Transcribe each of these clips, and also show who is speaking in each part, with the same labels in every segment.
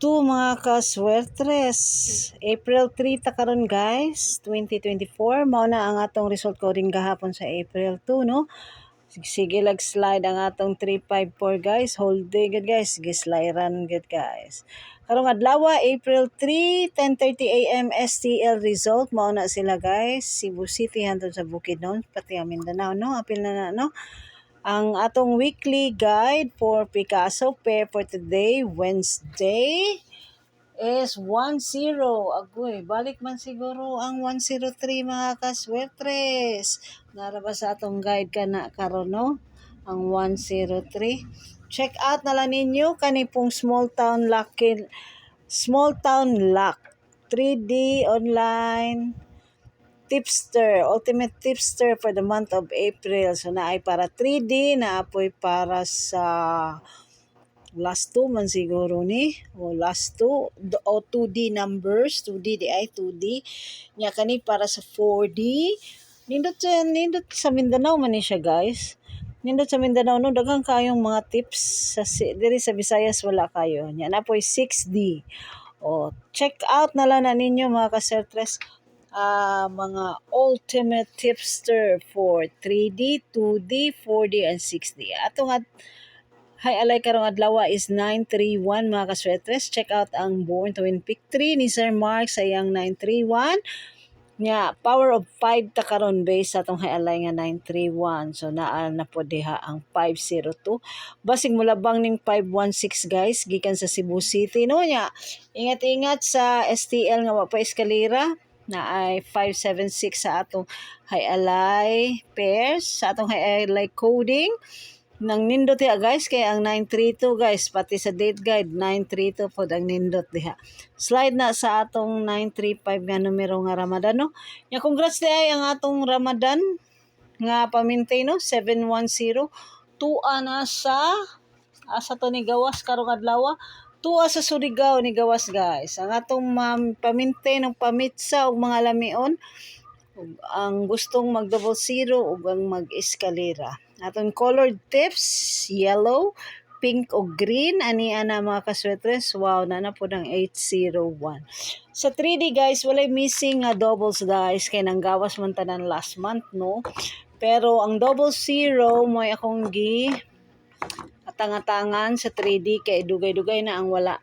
Speaker 1: Mga kaswertres, April 3 ta karon guys, 2024. Mao na ang atong result coding gahapon sa April 2, no? Sige lag slide ang atong 354 guys. Whole day good guys. Sige slidean good guys. Karong adlaw April 3, 10:30 AM STL result. Mao na sila guys. Cebu City hantod sa Bukidnon, pati ang Mindanao, no? Apil na no? Ang atong weekly guide for Picasso pair for today, Wednesday, is 10. Agoy, balik man siguro ang 103 mga kaswertres. Nara ba sa atong guide ka na karon, no? Ang 103. Check out na lang ninyo kani pong small town lock 3D online tipster, ultimate tipster for the month of April. So naay para 3D, naapoy para sa last 2 man siguro ni, o last 2 o 2D numbers, 2D di ay 2D nya kani para sa 4D. Nindot sa Mindanao man ni siya guys. Nindot sa Mindanao no, daghang kayong mga tips sa diri sa Visayas wala kayo. Nya napoy 6D. O check out na lang na ninyo mga kasertres. Mga ultimate tipster for 3D, 2D, 4D, and 6D. Atong alay karong adlaw is 931 mga kaswetres. Check out ang Born Twin Peak 3 ni Sir Mark sa iyang 931. Nya power of 5 ta karon base sa atong alay nga 931. So naa na po diha ang 502. Basig mulabang ning 516 guys gikan sa Cebu City, no nya. Ingat-ingat sa STL nga wa pa eskalera na ay 576 sa atong alay pairs, sa atong alay coding nang nindot diha guys, kay ang 932 guys pati sa date guide 932 pod ang nindot diha. Slide na sa atong 935 nga numero nga Ramadan, no. Ya congrats diay ang atong Ramadan nga pamintay, no, 710 tua na sa asa to ni gawas karong adlaw. Tuwa sa Surigao ni gawas guys. Ang atong pamintay ng pamitsa ug mga lamion ug ang gustong mag 00 ug ang mag eskalera. Atong colored tips, yellow, pink ug green ani ana mga kaswetres. Wow, na po ng 801. Sa 3D guys, walay missing nga doubles guys kay nang gawas man tanan last month, no. Pero ang 00 mo akong tangatangan sa 3D kay dugay-dugay na ang wala.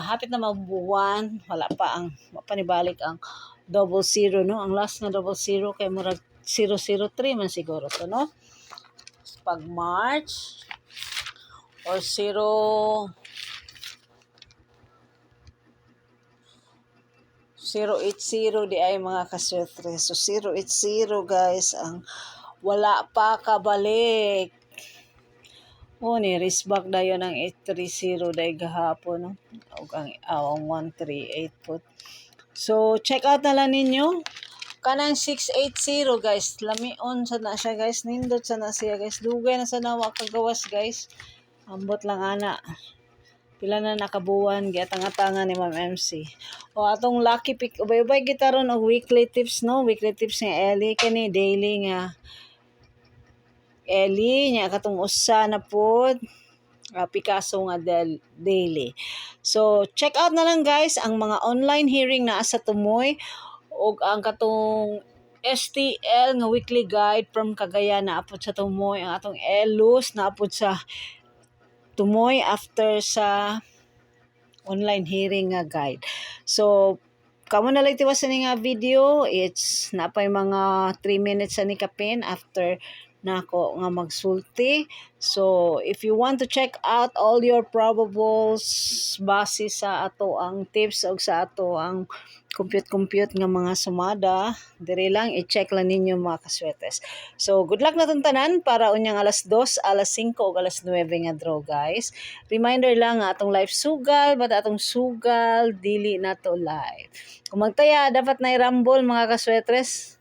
Speaker 1: Hapit na mabuwan, wala pa nibalik ang 00, no. Ang last na 00 kay murag 003 man siguro to, no. Pag March or 080 di ay mga kaswetre. So 080 guys ang wala pa kabalik. Ni risbak dayon ang 830 day gahapon, no. Ug ang 138 po. So check out na lang ninyo kanang 680 guys. Lamion sa na siya guys, nindot sa na siya guys. Dugay na sa nawa kagawas guys. Ambot lang ana. Pila na nakabuwan giatang-atangan ni Ma'am MC. O atong lucky pick ubay-ubay gitaron og weekly tips, no. Weekly tips nga Ellie kani daily nga Ellie nya katong usa na pod Picasso nga daily. So check out na lang guys ang mga online hearing na sa Tumoy ug ang katong STL nga weekly guide from Cagayan na apod sa Tumoy, ang atong Elus na apod sa Tumoy after sa online hearing nga guide. So kamo na lang tiwas ni nga video, it's napay mga 3 minutes sa ni kapin after nako nga magsulti. So if you want to check out all your probables base sa ato ang tips o sa ato ang compute nga mga sumada, diri lang i-check lang ninyo mga kaswetes. So good luck na tanan para unyang alas 2, alas 5 ug alas 9 nga draw guys. Reminder lang nga atong live sugal, bata atong sugal dili na to live. Kung magtaya dapat na i-rumble mga kaswetres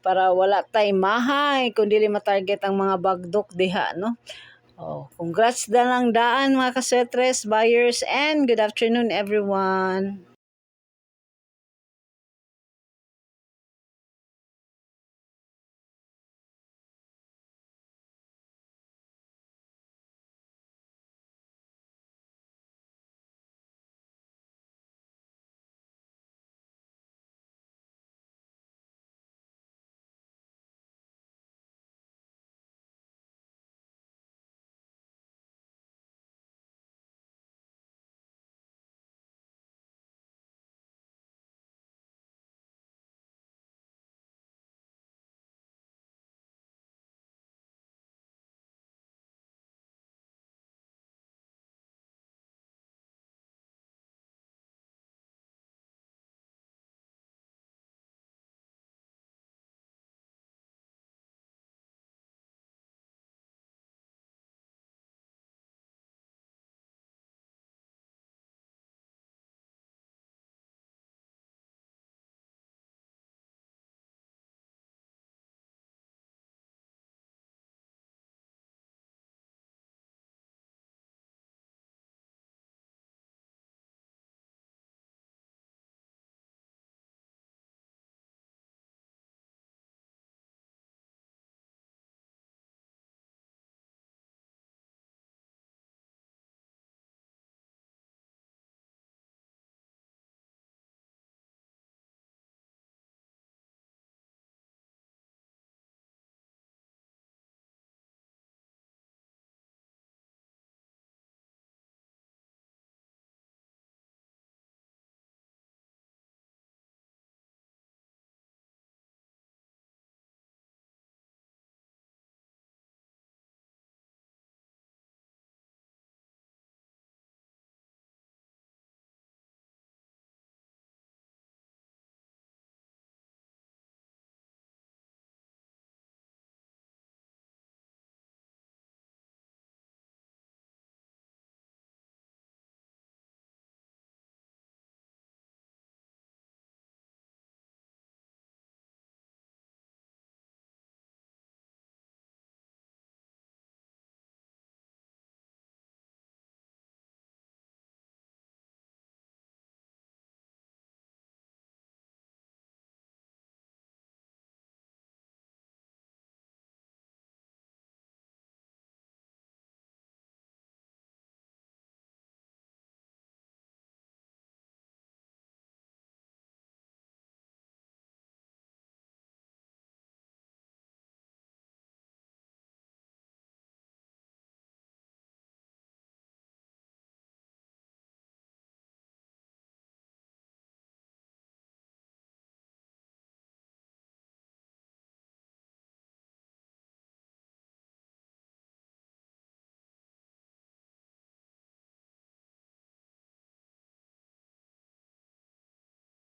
Speaker 1: para wala tay mahay kundi ma-target ang mga bagdok diha, no. Congrats na lang daan mga kaswetres, buyers, and good afternoon everyone.